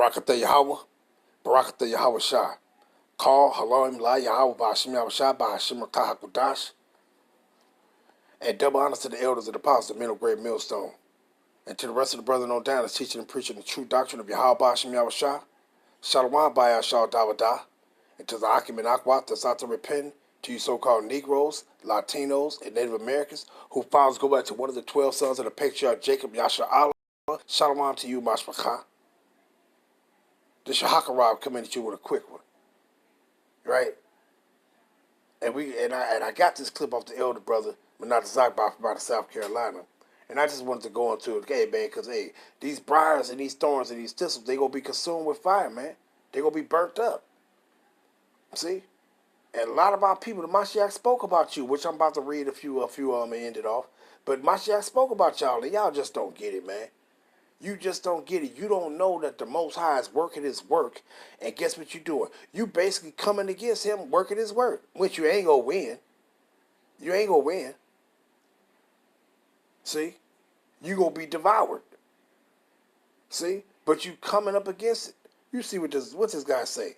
Barakatah Yahweh, Barakatah Yahweh Shah. Call Halom La Yahweh Ba'ashim Yahweh Shah Ba'ashim Rakah HaKudash. And double honors to the elders of the apostles, the men of great millstone. And to the rest of the brethren on down that's teaching and preaching the true doctrine of Yahweh Ba'ashim Yahweh Shah. Shalom Ba'ashah Dawadah. And to the Akim and Akwat that's out to repent, to you so-called Negroes, Latinos, and Native Americans, who fathers go back to one of the 12 sons of the patriarch Jacob, Yasha Allah. Shalom to you, Mashpachah. This Shahakarab coming at you with a quick one. Right? And I got this clip off the elder brother, Manata Zakba from out of South Carolina. And I just wanted to go into it, hey man, because hey, these briars and these thorns and these thistles, they gonna be consumed with fire, man. They gonna be burnt up. See? And a lot of our people, the Mashiach spoke about you, which I'm about to read a few of them and end it off. But Mashiach spoke about y'all, and y'all just don't get it, man. You just don't get it. You don't know that the Most High is working his work. And guess what you're doing? You basically coming against him working his work, which you ain't going to win. You ain't going to win. See? You going to be devoured. See? But you coming up against it. You see what's this guy say?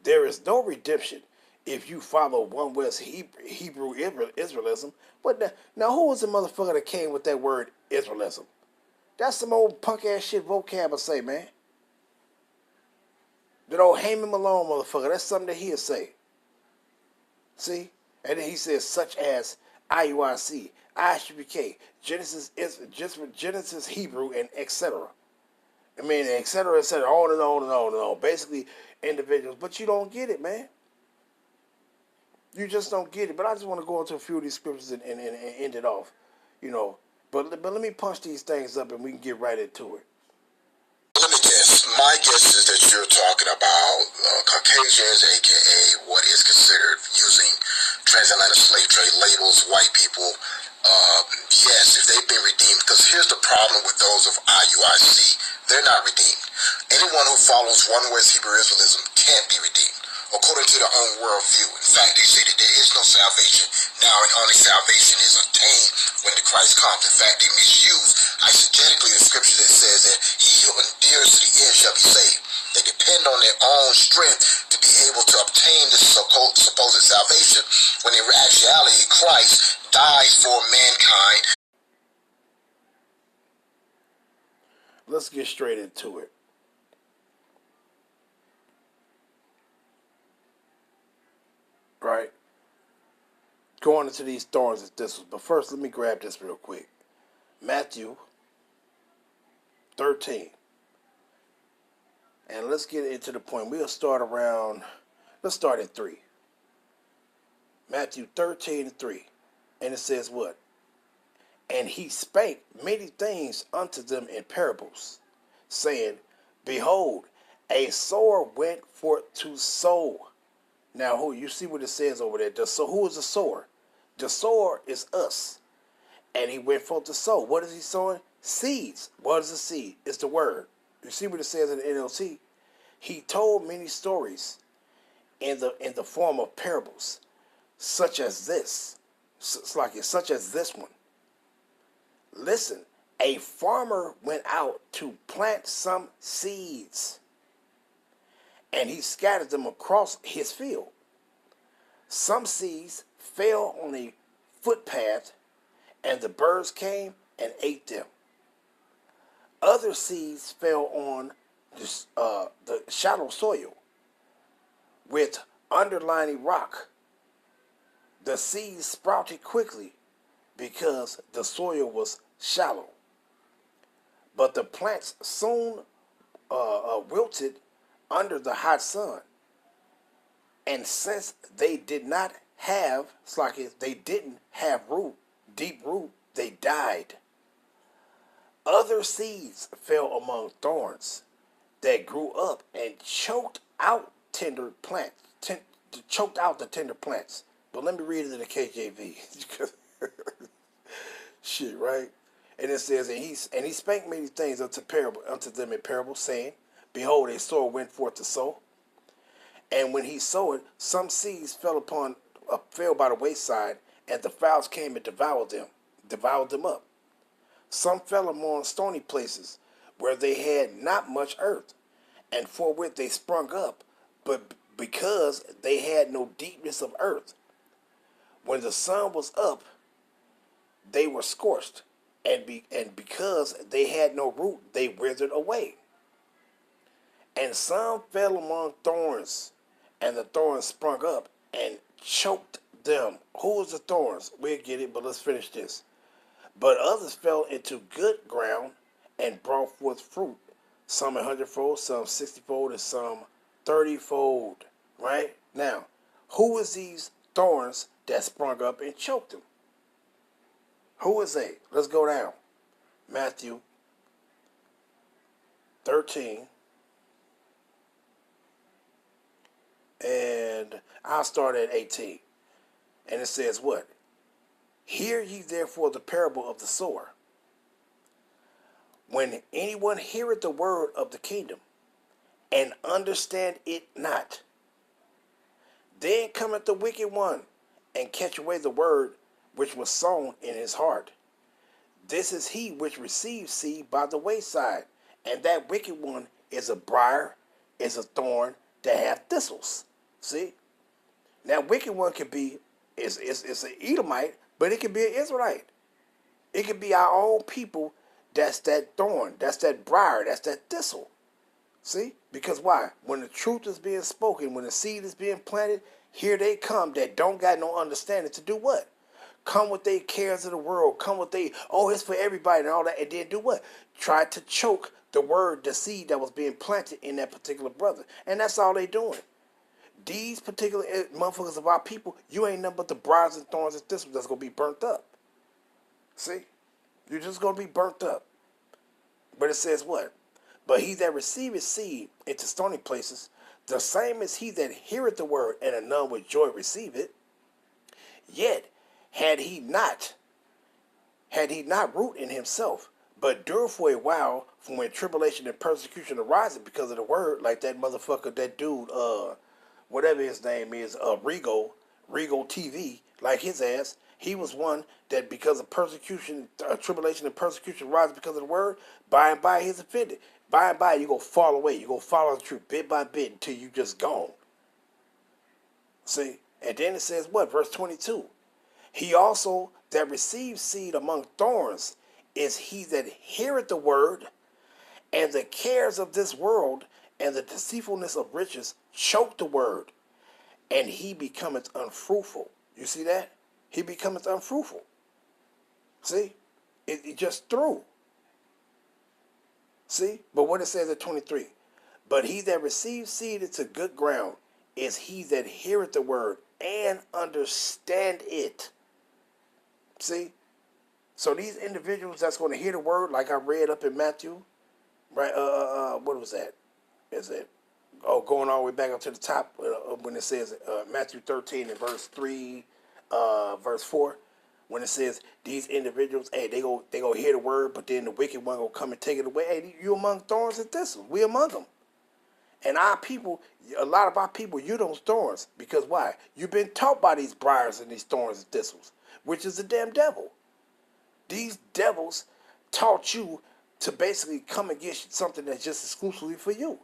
There is no redemption if you follow one West Hebrew Israelism. Now, who was the motherfucker that came with that word Israelism? That's some old punk-ass shit vocab I say, man. That old Haman Malone motherfucker, that's something that he'll say. See? And then he says, such as IUIC, ISUPK, Genesis Hebrew, and etc. I mean, etc., on and on and on and on. Basically, individuals. But you don't get it, man. You just don't get it. But I just want to go into a few of these scriptures and end it off, you know. But let me punch these things up and we can get right into it. Let me guess. My guess is that you're talking about Caucasians, a.k.a. what is considered using transatlantic slave trade labels, white people. Yes, if they've been redeemed. Because here's the problem with those of IUIC. They're not redeemed. Anyone who follows one West Hebrew Israelism can't be redeemed, according to their own worldview. In fact, they say that there is no salvation now, and only salvation is obtained when the Christ comes. In fact, they misuse eisegetically the scripture that says that he who endures to the end shall be saved. They depend on their own strength to be able to obtain this supposed salvation, when in actuality Christ died for mankind. Let's get straight into it. Right? Going into these thorns and thistles. But first, let me grab this real quick. Matthew 13. And let's get into the point. Let's start at 3. Matthew 13:3. And it says what? And he spake many things unto them in parables, saying, behold, a sower went forth to sow. Now, who you see what it says over there? So who is the sower? The sower is us. And he went forth to sow. What is he sowing? Seeds. What is a seed? It's the word. You see what it says in the NLT? He told many stories in the form of parables, such as this. Such as this one. Listen, a farmer went out to plant some seeds, and he scattered them across his field. Some seeds fell on a footpath, and the birds came and ate them. Other seeds fell on the shallow soil with underlying rock. The seeds sprouted quickly because the soil was shallow. But the plants soon wilted under the hot sun. And since they didn't have deep root, they died. Other seeds fell among thorns that grew up and choked out the tender plants. But let me read it in the KJV. Shit, right? And it says, and he spake many things unto them in parables, saying, behold, a sower went forth to sow. And when he sowed, some seeds fell by the wayside, and the fowls came and devoured them up. Some fell among stony places, where they had not much earth, and forthwith they sprung up, but because they had no deepness of earth. When the sun was up, they were scorched, and because they had no root, they withered away. And some fell among thorns, and the thorns sprung up and choked them. Who was the thorns? We'll get it, but let's finish this. But others fell into good ground and brought forth fruit, some 100-fold, some 60-fold, and some 30-fold. Right? Now, who was these thorns that sprung up and choked them? Who was they? Let's go down. Matthew 13. And I'll start at 18. And it says what? Hear ye therefore the parable of the sower. When anyone heareth the word of the kingdom, and understand it not, then cometh the wicked one, and catch away the word which was sown in his heart. This is he which receives seed by the wayside, and that wicked one is a briar, is a thorn that hath thistles. See? Now, wicked one could be, is an Edomite, but it could be an Israelite. It could be our own people. That's that thorn, that's that briar, that's that thistle. See? Because why? When the truth is being spoken, when the seed is being planted, here they come that don't got no understanding to do what? Come with their cares of the world. Come with they, oh, it's for everybody and all that. And then do what? Try to choke the word, the seed that was being planted in that particular brother. And that's all they doing. These particular motherfuckers of our people, you ain't nothing but the briars and thorns and thistles that's going to be burnt up. See? You're just going to be burnt up. But it says what? But he that receiveth seed into stony places, the same is he that heareth the word, and none with joy receive it. Yet had he not root in himself, but endure for a while, from when tribulation and persecution ariseth because of the word, like that motherfucker, that dude, whatever his name is, Regal TV, like his ass. He was one that because of persecution, tribulation and persecution rise because of the word, by and by he's offended. By and by you go fall away. You go follow the truth bit by bit until you just gone. See? And then it says what? Verse 22. He also that receives seed among thorns is he that heareth the word, and the cares of this world and the deceitfulness of riches choke the word, and he becometh unfruitful. You see that? He becometh unfruitful. See? It just threw. See? But what it says at 23. But he that receives seed into good ground is he that heareth the word and understand it. See? So these individuals that's going to hear the word, like I read up in Matthew, right? What was that? Is it? Oh, going all the way back up to the top when it says Matthew 13 and verse 3, verse 4, when it says these individuals, hey, they go hear the word, but then the wicked one will come and take it away. Hey, you among thorns and thistles. We among them. And our people, a lot of our people, you those thorns. Because why? You've been taught by these briars and these thorns and thistles, which is the damn devil. These devils taught you to basically come and get something that's just exclusively for you.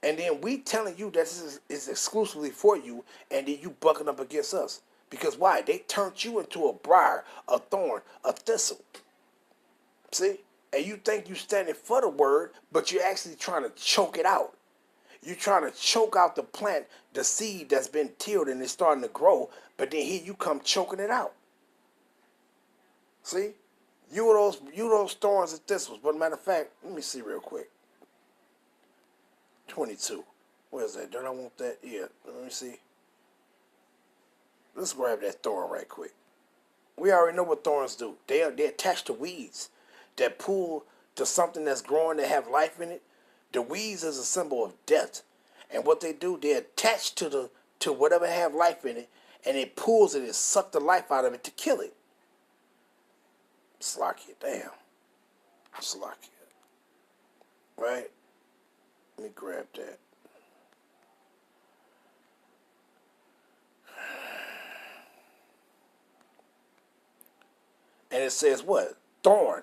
And then we telling you that this is exclusively for you, and then you bucking up against us. Because why? They turned you into a briar, a thorn, a thistle. See? And you think you're standing for the word, but you're actually trying to choke it out. You're trying to choke out the plant, the seed that's been tilled and it's starting to grow, but then here you come choking it out. See? You those thorns and thistles. But matter of fact, let me see real quick. 22. Where's that? Don't I want that? Yeah, let me see. Let's grab that thorn right quick. We already know what thorns do. They're attached to weeds that pull to something that's growing that have life in it. The weeds is a symbol of death. And what they do, they attach to whatever have life in it, and it pulls it and sucks the life out of it to kill it. Slakia, damn. Slakia. Right? Let me grab that. And it says what? Thorn,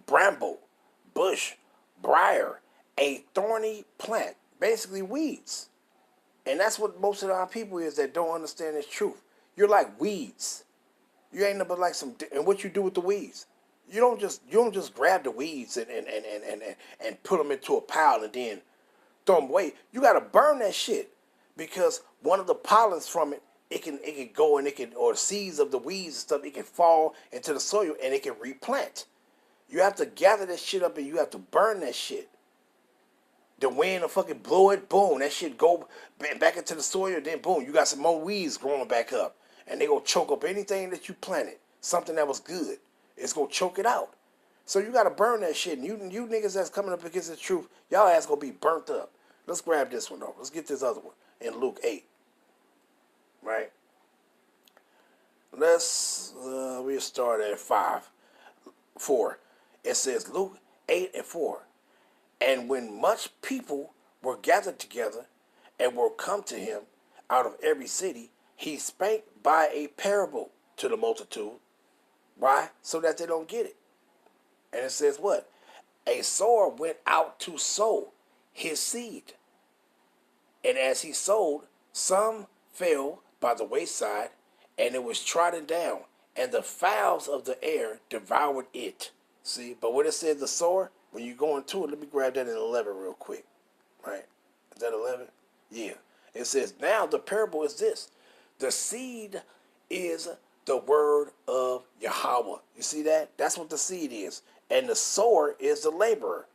bramble, bush, briar, a thorny plant, basically weeds. And that's what most of our people is that don't understand this truth. You're like weeds. You ain't nothing like some. And what you do with the weeds? You don't just grab the weeds and put them into a pile and then throw them away. You gotta burn that shit because one of the pollens from it can go and or seeds of the weeds and stuff, it can fall into the soil and it can replant. You have to gather that shit up and you have to burn that shit. The wind will fucking blow it, boom, that shit go back into the soil, then boom, you got some more weeds growing back up. And they gonna choke up anything that you planted, something that was good. It's gonna choke it out. So you gotta burn that shit. And you niggas that's coming up against the truth, y'all ass gonna be burnt up. Let's grab this one though. Let's get this other one in Luke 8. Right? We'll start at 4. It says Luke 8:4. And when much people were gathered together and were come to him out of every city, he spake by a parable to the multitude. Why? So that they don't get it. And it says what? A sower went out to sow his seed. And as he sowed, some fell by the wayside, and it was trodden down, and the fowls of the air devoured it. See, but when it says the sower, when you go into it, let me grab that in 11 real quick. Right? Is that 11? Yeah. It says, now the parable is this. The seed is the word of Yahweh. You see that? That's what the seed is. And the sower is the laborer.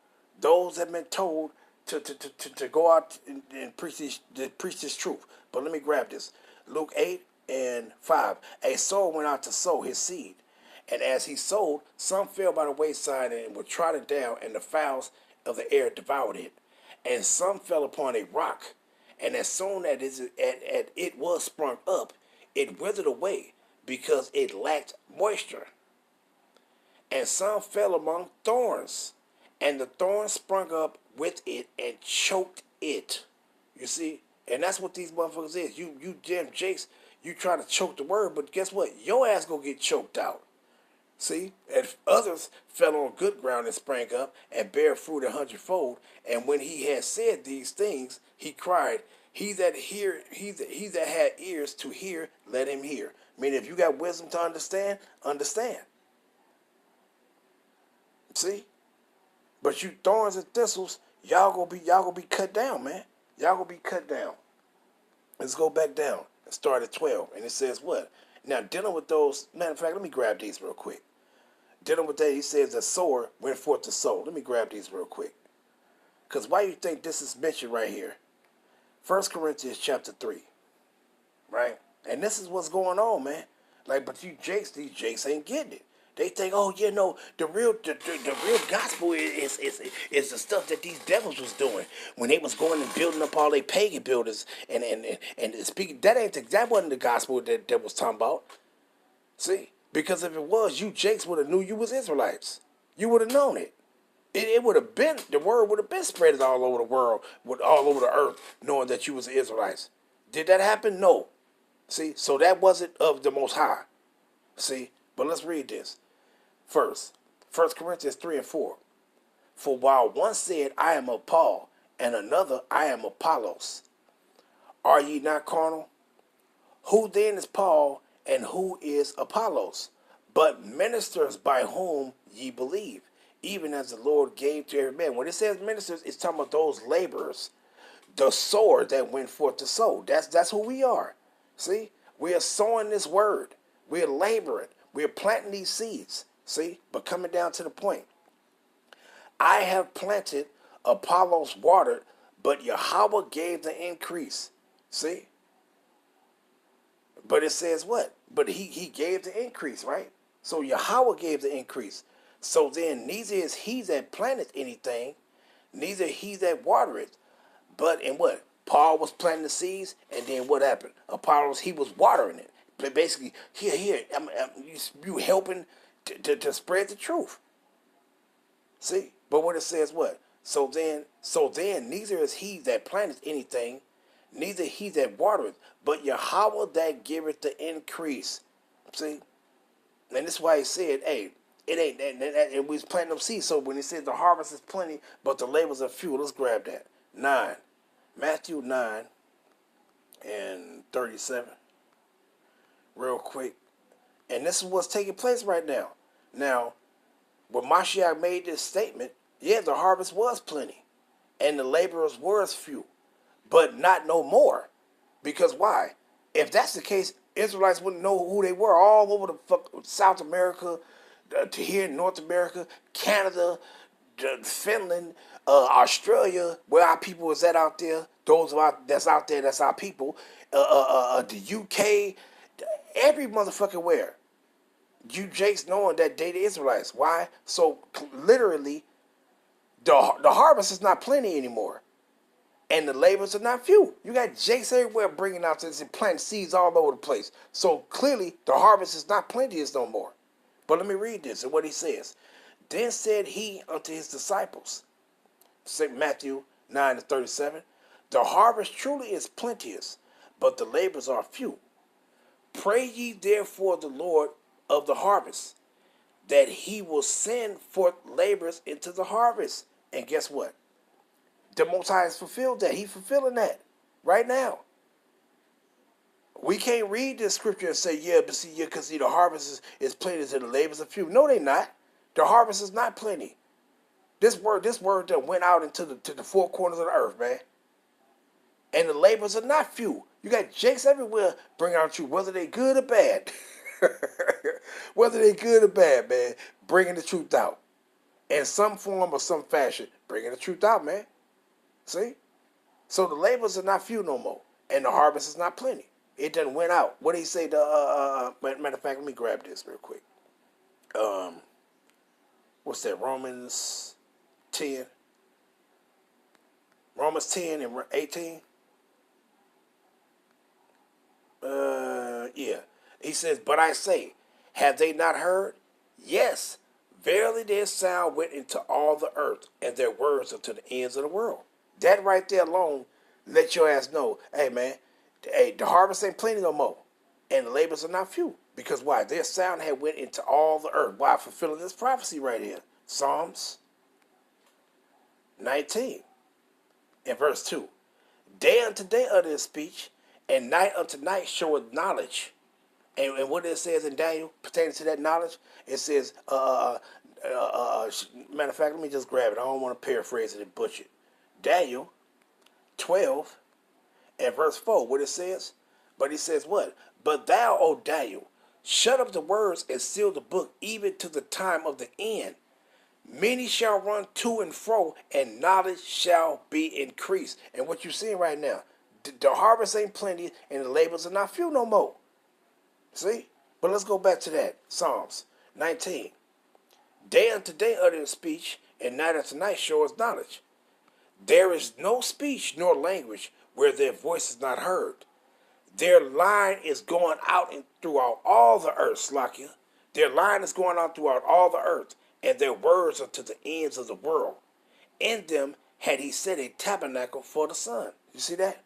Those that have been told to go out and preach this truth. But let me grab this. Luke 8:5. A sower went out to sow his seed. And as he sowed, some fell by the wayside and were trodden down, and the fowls of the air devoured it. And some fell upon a rock, and as soon as it was sprung up, it withered away, because it lacked moisture. And some fell among thorns, and the thorns sprung up with it and choked it. You see? And that's what these motherfuckers is. You damn jakes, you try to choke the word, but guess what? Your ass gonna get choked out. See? And others fell on good ground and sprang up and bare fruit 100-fold. And when he had said these things, he cried, he that had ears to hear, let him hear. I mean, if you got wisdom to understand, understand. See? But you thorns and thistles, y'all gonna be cut down, man. Y'all gonna be cut down. Let's go back down and start at 12. And it says what? Now, dealing with those, matter of fact, let me grab these real quick. Dealing with that, he says the sower went forth to sow. Let me grab these real quick. Because why you think this is mentioned right here? 1 Corinthians chapter 3. Right? And this is what's going on, man. Like, but these jakes ain't getting it. They think, oh, you know, the real gospel is the stuff that these devils was doing when they was going and building up all their pagan buildings and speaking. That wasn't the gospel that was talking about. See, because if it was, you jakes would have knew you was Israelites. You would have known it. It would have been, the word would have been spread all over the world, all over the earth, knowing that you was Israelites. Did that happen? No. See, so that wasn't of the Most High. See, but let's read this. First, 1 Corinthians 3:4. For while one said, I am of Paul, and another, I am of Apollos, are ye not carnal? Who then is Paul, and who is Apollos? But ministers by whom ye believe, even as the Lord gave to every man. When it says ministers, it's talking about those laborers, the sower that went forth to sow. That's who we are. See, we are sowing this word. We are laboring. We are planting these seeds. See, but coming down to the point. I have planted, Apollos watered, but Yahweh gave the increase. See? But it says what? But he gave the increase, right? So Yahweh gave the increase. So then neither is he that planteth anything, neither he that watereth, but in what? Paul was planting the seeds, and then what happened? Apollos, he was watering it. But basically, you helping to spread the truth. See? But what it says what? So then neither is he that planteth anything, neither he that watereth, but Yahweh that giveth the increase. See? And this is why he said, hey, It ain't, and we was planting them seeds. So when he said the harvest is plenty, but the labors are few, let's grab that. 9. Matthew 9 and 37. Real quick. And this is what's taking place right now. Now, when Mashiach made this statement, yeah, the harvest was plenty. And the laborers was few. But not no more. Because why? If that's the case, Israelites wouldn't know who they were all over the South America, to here in North America, Canada, Finland, Australia, where our people was at out there. Those that's out there, that's our people. The UK, every motherfucking where. You Jakes knowing that they the Israelites. Why? So literally, the harvest is not plenty anymore. And the labors are not few. You got Jakes everywhere bringing out this and planting seeds all over the place. So clearly, the harvest is not plenteous no more. But let me read this and what he says. Then said he unto his disciples, St. Matthew 9 and 37, the harvest truly is plenteous, but the labors are few. Pray ye therefore the Lord of the harvest, that he will send forth laborers into the harvest. And guess what? The Most High has fulfilled that. He's fulfilling that right now. We can't read this scripture and say, yeah, but see, because the harvest is plenty and the labors are few. No, they not. The harvest is not plenty. This word that went out into the four corners of the earth, man. And the labors are not few. You got jakes everywhere bringing out truth, whether they good or bad. Whether they good or bad, man, bringing the truth out. In some form or some fashion, bringing the truth out, man. See? So the labors are not few no more. And the harvest is not plenty. It done went out. What did he say? Matter of fact, let me grab this real quick. What's that? Romans 10. Romans 10 and 18. Yeah. He says, but I say, have they not heard? Yes, verily their sound went into all the earth, and their words unto the ends of the world. That right there alone let your ass know, hey man, hey, the harvest ain't plenty no more, and the labors are not few. Because why? Their sound had went into all the earth. Why? Fulfilling this prophecy right here. Psalms 19 and verse 2. Day unto day uttereth speech, and night unto night showeth knowledge. And what it says in Daniel pertaining to that knowledge, it says, matter of fact, let me just grab it. I don't want to paraphrase it and butcher it. Daniel 12 and verse 4, what it says? But he says what? But thou, O Daniel, shut up the words and seal the book even to the time of the end. Many shall run to and fro, and knowledge shall be increased. And what you're seeing right now, the harvest ain't plenty, and the labors are not few no more. See? But let's go back to that. Psalms 19. Day unto day uttereth speech, and night unto night showeth knowledge. There is no speech nor language where their voice is not heard. Their line is going out throughout all the earth, Slakia. Their line is going out throughout all the earth, and their words are to the ends of the world. In them had he set a tabernacle for the sun. You see that?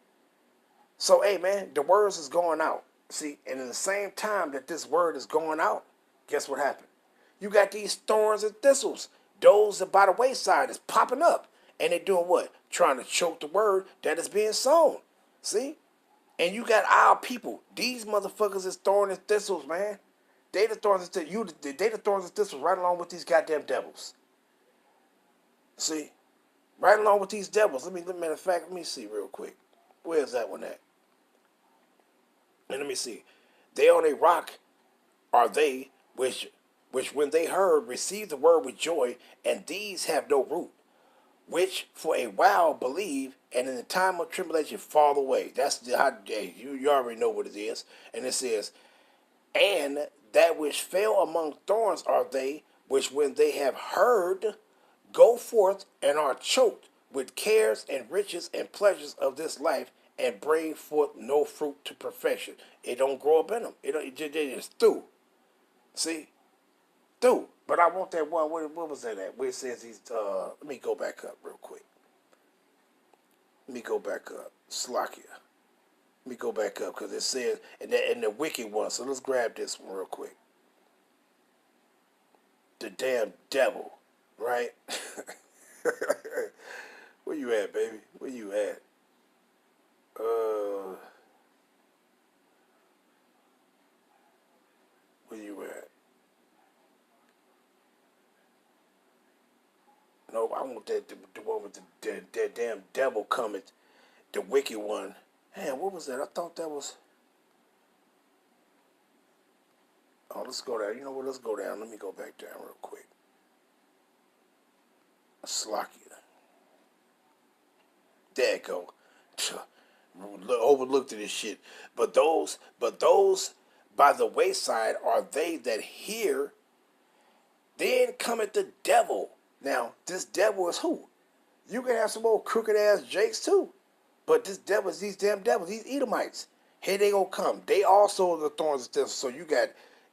So, hey, man, the words is going out. See, and in the same time that this word is going out, guess what happened? You got these thorns and thistles. Those that by the wayside is popping up. And they're doing what? Trying to choke the word that is being sown. See? And you got our people. These motherfuckers is thorns and thistles, man. They the thorns and thistles. They the thorns and thistles right along with these goddamn devils. See? Right along with these devils. Matter of fact, let me see real quick. Where's that one at? And let me see. They on a rock are they which when they heard received the word with joy, and these have no root, which for a while believe, and in the time of tribulation fall away. That's how you already know what it is. And it says, and that which fell among thorns are they which when they have heard go forth and are choked with cares and riches and pleasures of this life, and bring forth no fruit to perfection. It don't grow up in them. It just through. See? Through. But I want that one. What was that at? Where it says he's, let me go back up real quick. Let me go back up. Slakia. Let me go back up because it says, and the wicked one. So let's grab this one real quick. the damn devil, right? Where you at, baby? Where you at? Where you at? No, I want the one with the damn devil coming, the wicked one. Man, what was that? I thought that was. Oh, let's go down. You know what? Let's go down. Let me go back down real quick. Slocky. There it go. Overlooked this shit. But those by the wayside are they that hear. Then cometh the devil. Now, this devil is who? You can have some old crooked ass jakes too. But this devil is these damn devils, these Edomites. Here they gonna come. They also are the thorns of this. So you got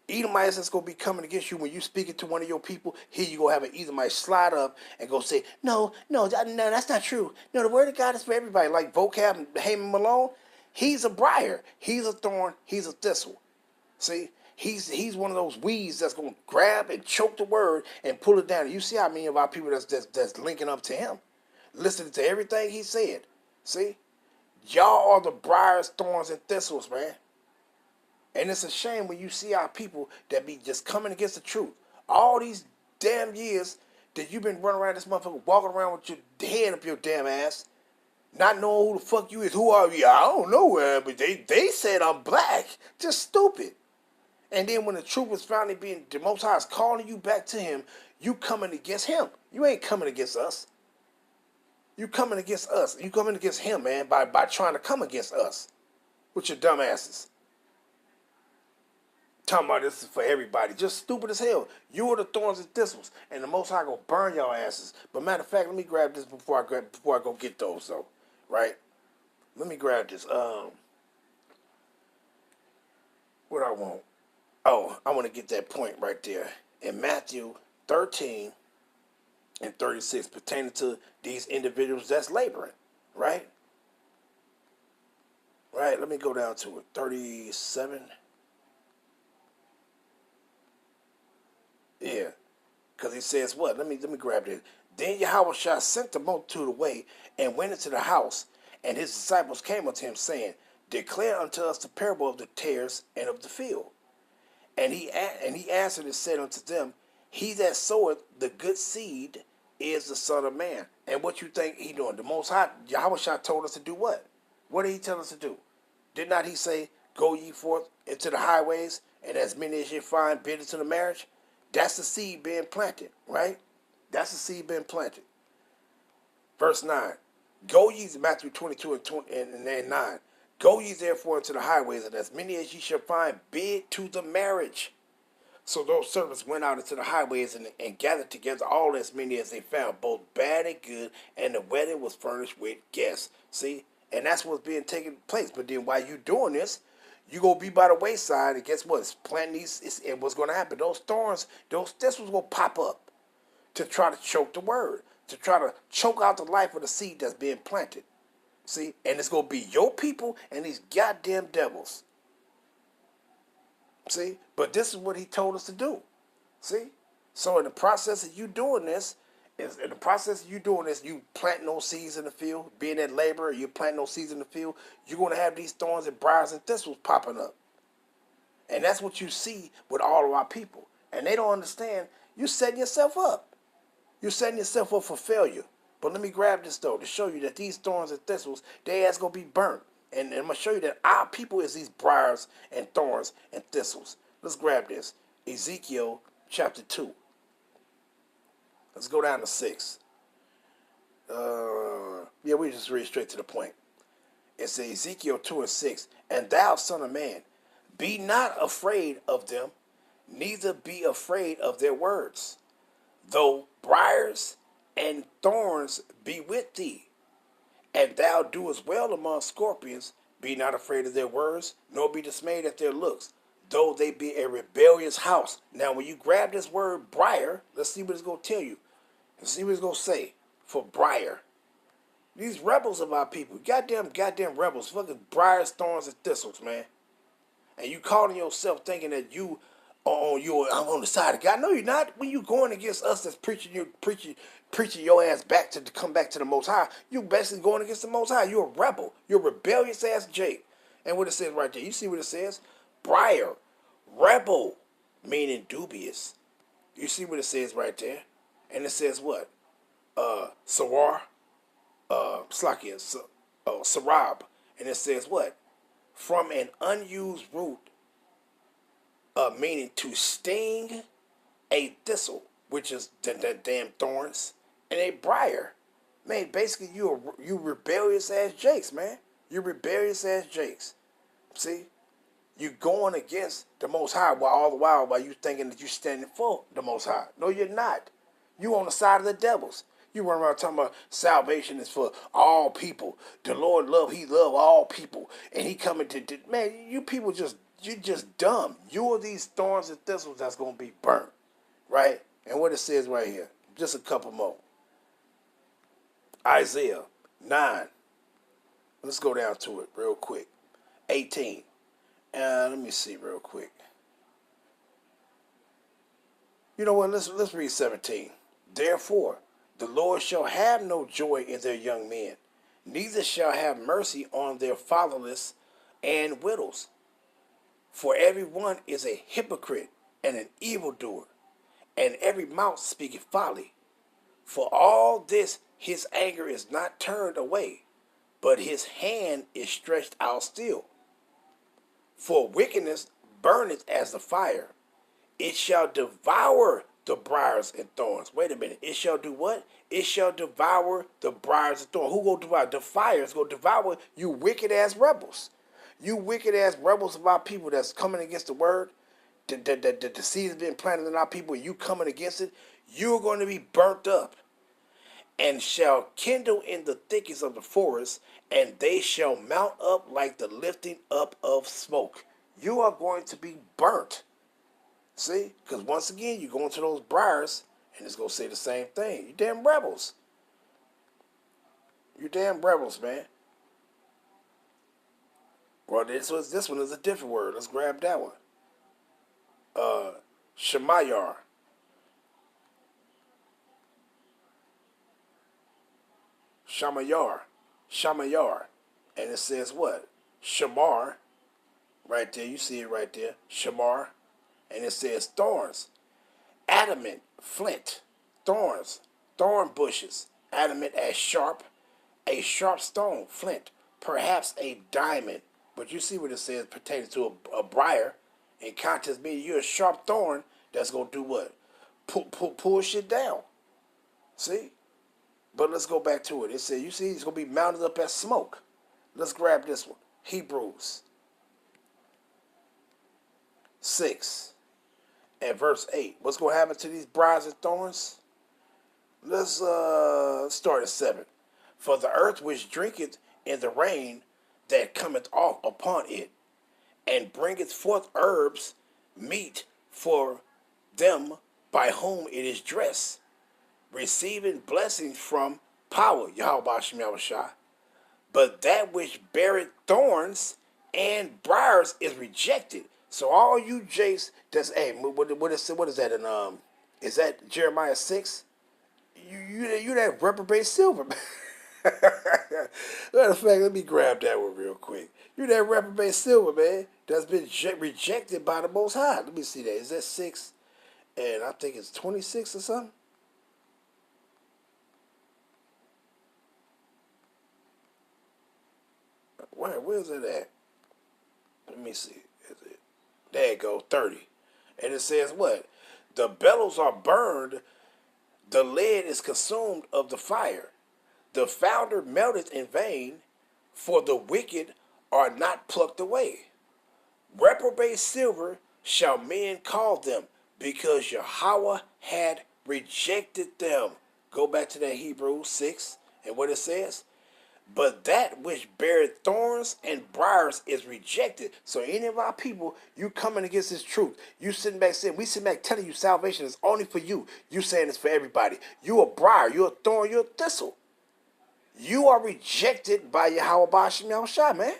Edomites that's gonna be coming against you when you speaking to one of your people. Here you gonna have an Edomite slide up and go say, no, that's not true. No, the word of God is for everybody. Like Vocab and Haman Malone, he's a briar, he's a thorn, he's a thistle. See, he's one of those weeds that's gonna grab and choke the word and pull it down. You see how many of our people that's linking up to him, listening to everything he said. See, y'all are the briars, thorns, and thistles, man. And it's a shame when you see our people that be just coming against the truth. All these damn years that you've been running around this motherfucker, walking around with your head up your damn ass, not knowing who the fuck you is. Who are you? I don't know, but they said I'm black. Just stupid. And then when the truth was finally being, the Most High is calling you back to him, you coming against him. You ain't coming against us. You coming against us. You coming against him, man, by trying to come against us with your dumb asses. Talking about this is for everybody. Just stupid as hell. You are the thorns and thistles, and the Most High gonna burn y'all asses. But matter of fact, let me grab this before I go get those though. Right? Let me grab this. What I want? Oh, I want to get that point right there in Matthew 13 and 36 pertaining to these individuals that's laboring. Right? Right. Let me go down to it. 37. Yeah, because he says what? Let me grab this. Then Yahweh sent the multitude away and went into the house, and his disciples came unto him, saying, declare unto us the parable of the tares and of the field. And he answered and said unto them, he that soweth the good seed is the Son of Man. And what you think he doing? The Most High, Yahweh told us to do what? What did he tell us to do? Did not he say, go ye forth into the highways, and as many as you find, bid into the marriage? That's the seed being planted, right? That's the seed being planted. Verse 9. Go ye, Matthew 22 and 9. Go ye therefore into the highways, and as many as ye shall find, bid to the marriage. So those servants went out into the highways and gathered together all as many as they found, both bad and good, and the wedding was furnished with guests. See? And that's what's being taken place. But then while you doing this, you gonna be by the wayside, and guess what? It's planting these, and what's gonna happen? Those thorns, those thistles gonna pop up to try to choke the word, to try to choke out the life of the seed that's being planted. See, and it's gonna be your people and these goddamn devils. See, but this is what he told us to do. See, so in the process of you doing this, you planting those seeds in the field, being that laborer, you planting those seeds in the field, you're going to have these thorns and briars and thistles popping up. And that's what you see with all of our people. And they don't understand, you're setting yourself up. You're setting yourself up for failure. But let me grab this, though, to show you that these thorns and thistles, they ass going to be burnt. And I'm going to show you that our people is these briars and thorns and thistles. Let's grab this. Ezekiel chapter 2. Let's go down to 6. We just read straight to the point. It's Ezekiel 2 and 6. And thou, son of man, be not afraid of them, neither be afraid of their words. Though briars and thorns be with thee, and thou doest well among scorpions, be not afraid of their words, nor be dismayed at their looks, though they be a rebellious house. Now, when you grab this word briar, let's see what it's going to tell you. Let's see what it's going to say for briar. These rebels of our people, goddamn rebels, fucking briars, thorns, and thistles, man. And you calling yourself thinking that you I'm on the side of God. No, you're not. When you going against us that's preaching your ass back to come back to the Most High, you basically going against the Most High. You're a rebel. You're a rebellious ass Jake. And what it says right there, you see what it says? Brier, rebel, meaning dubious. You see what it says right there? And it says what? Sarar, Slakia, Sarab. And it says what? From an unused root, meaning to sting, a thistle, which is that damn thorns, and a briar. Man, basically you rebellious ass jakes, man. You rebellious ass jakes. See? You going against the Most High while all the while you thinking that you standing for the Most High. No, you're not. You on the side of the devils. You run around talking about salvation is for all people. The Lord he love all people. And he coming to man, you people you just dumb. You are these thorns and thistles that's gonna be burnt. Right? And what it says right here. Just a couple more. Isaiah 9. Let's go down to it real quick. 18. Let me see real quick. You know what? Let's read 17. Therefore, the Lord shall have no joy in their young men, neither shall have mercy on their fatherless and widows. For every one is a hypocrite and an evildoer, and every mouth speaketh folly. For all this his anger is not turned away, but his hand is stretched out still. For wickedness burneth as the fire. It shall devour the briars and thorns. Wait a minute. It shall do what? It shall devour the briars and thorns. Who go devour? The fire is going to devour you wicked ass rebels. You wicked ass rebels of our people that's coming against the word. The seed has been planted in our people. You coming against it. You're going to be burnt up. And shall kindle in the thickets of the forest, and they shall mount up like the lifting up of smoke. You are going to be burnt. See? Because once again, you go into those briars, and it's going to say the same thing. You damn rebels. You damn rebels, man. Well, this one is a different word. Let's grab that one. Shemayar. Shamayar. And it says what? Shamar. Right there. You see it right there. Shamar. And it says thorns. Adamant. Flint. Thorns. Thorn bushes. Adamant as sharp. A sharp stone. Flint. Perhaps a diamond. But you see what it says pertaining to a briar. In context meaning you're a sharp thorn that's going to do what? Pull shit down. See? But let's go back to it. It said, you see, it's going to be mounted up as smoke. Let's grab this one. Hebrews 6 and verse 8. What's going to happen to these briars and thorns? Let's start at 7. For the earth which drinketh in the rain that cometh off upon it, and bringeth forth herbs, meat for them by whom it is dressed, receiving blessings from power, Yahweh Shem Yahushua. But that which beareth thorns and briars is rejected. So all you jakes that's what is that in is that Jeremiah 6? You that reprobate silver. Matter of fact, let me grab that one real quick. You that reprobate silver, man, that's been rejected by the Most High. Let me see that. Is that 6? And I think it's 26 or something. Where's it at? Let me see. There you go, 30. And it says what? The bellows are burned, the lead is consumed of the fire. The founder melted in vain, for the wicked are not plucked away. Reprobate silver shall men call them, because Yahweh had rejected them. Go back to that Hebrews 6 and what it says. But that which beareth thorns and briars is rejected. So any of our people, you coming against this truth. You sitting back saying, we sitting back telling you salvation is only for you. You saying it's for everybody. You a briar, you a thorn, you a thistle. You are rejected by Yahweh Ba'ashem Yahushua, man.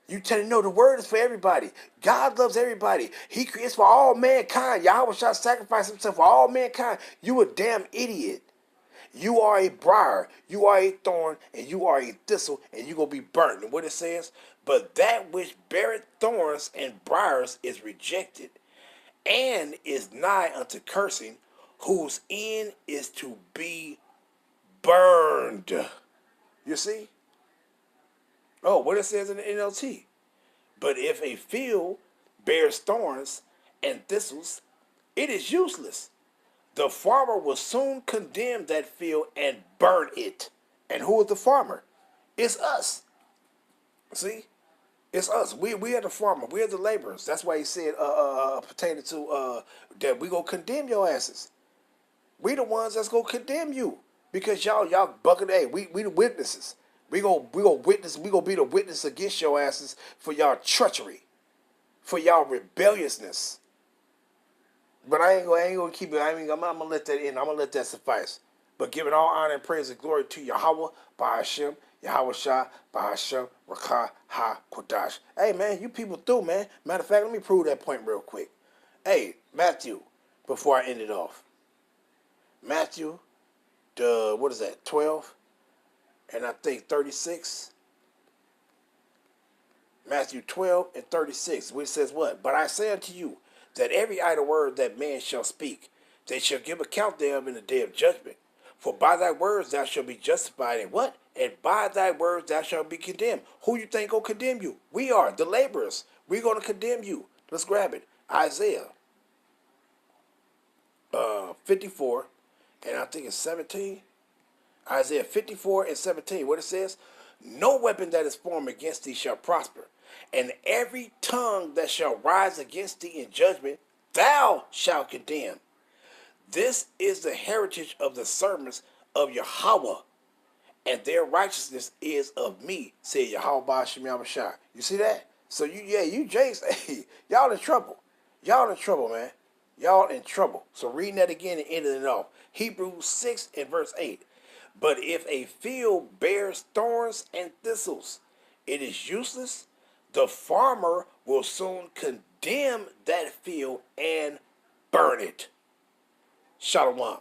You tell him, no, the word is for everybody. God loves everybody. He creates for all mankind. Yahweh shall sacrifice himself for all mankind. You a damn idiot. You are a briar, you are a thorn, and you are a thistle, and you're going to be burnt. And what it says, but that which beareth thorns and briars is rejected, and is nigh unto cursing, whose end is to be burned. You see? Oh, what it says in the NLT. But if a field bears thorns and thistles, it is useless. The farmer will soon condemn that field and burn it. And who is the farmer? It's us. See? It's us. We are the farmer. We are the laborers. That's why he said pertaining to that we gonna condemn your asses. We the ones that's gonna condemn you. Because y'all bucking, hey, we the witnesses. We gonna witness, we gonna be the witness against your asses for y'all treachery, for y'all rebelliousness. But I ain't gonna keep it. I'm gonna let that in. I'm gonna let that suffice. But giving all honor and praise and glory to Yahweh, Ba'ashem, Yahweh Shah, Ba'ashem, Rakah, Ha, Kodash. Hey man, you people through, man. Matter of fact, let me prove that point real quick. Hey, Matthew, before I end it off. Matthew, what is that, 12? And I think 36. Matthew 12 and 36, which says what? But I say unto you, that every idle word that man shall speak, they shall give account thereof in the day of judgment. For by thy words thou shalt be justified, and what? And by thy words thou shalt be condemned. Who you think gonna condemn you? We are, the laborers. We're gonna condemn you. Let's grab it. Isaiah 54, and I think it's 17. Isaiah 54 and 17, what it says? No weapon that is formed against thee shall prosper, and every tongue that shall rise against thee in judgment, thou shalt condemn. This is the heritage of the servants of Yahweh, and their righteousness is of me, said Yahweh Ba'ashem Yahushua. You see that? So you James, hey, y'all in trouble. Y'all in trouble, man. Y'all in trouble. So reading that again and ending it off. Hebrews 6 and verse 8. But if a field bears thorns and thistles, it is useless. The farmer will soon condemn that field and burn it. Shalom.